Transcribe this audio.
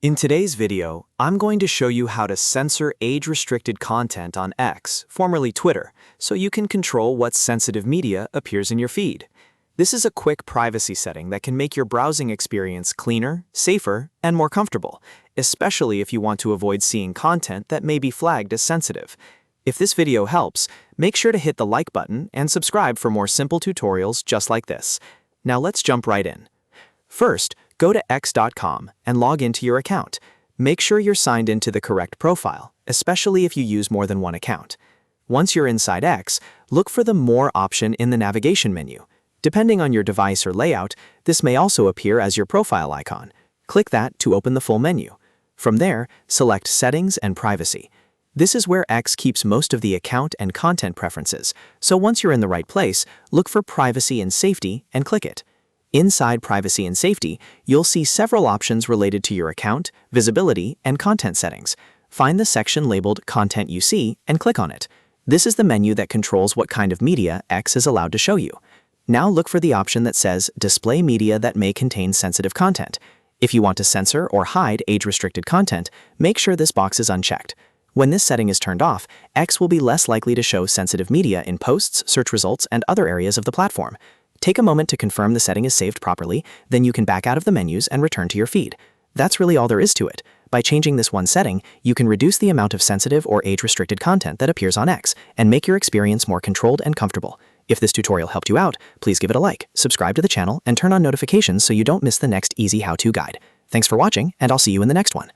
In today's video, I'm going to show you how to censor age-restricted content on X, formerly Twitter, so you can control what sensitive media appears in your feed. This is a quick privacy setting that can make your browsing experience cleaner, safer, and more comfortable, especially if you want to avoid seeing content that may be flagged as sensitive. If this video helps, make sure to hit the like button and subscribe for more simple tutorials just like this. Now let's jump right in. First, go to x.com and log into your account. Make sure you're signed into the correct profile, especially if you use more than one account. Once you're inside X, look for the More option in the navigation menu. Depending on your device or layout, this may also appear as your profile icon. Click that to open the full menu. From there, select Settings and Privacy. This is where X keeps most of the account and content preferences, so once you're in the right place, look for Privacy and Safety and click it. Inside Privacy and Safety, you'll see several options related to your account, visibility, and content settings. Find the section labeled Content You See and click on it. This is the menu that controls what kind of media X is allowed to show you. Now look for the option that says Display Media that may contain sensitive content. If you want to censor or hide age-restricted content, make sure this box is unchecked. When this setting is turned off, X will be less likely to show sensitive media in posts, search results, and other areas of the platform. Take a moment to confirm the setting is saved properly, then you can back out of the menus and return to your feed. That's really all there is to it. By changing this one setting, you can reduce the amount of sensitive or age-restricted content that appears on X and make your experience more controlled and comfortable. If this tutorial helped you out, please give it a like, subscribe to the channel, and turn on notifications so you don't miss the next easy how-to guide. Thanks for watching, and I'll see you in the next one.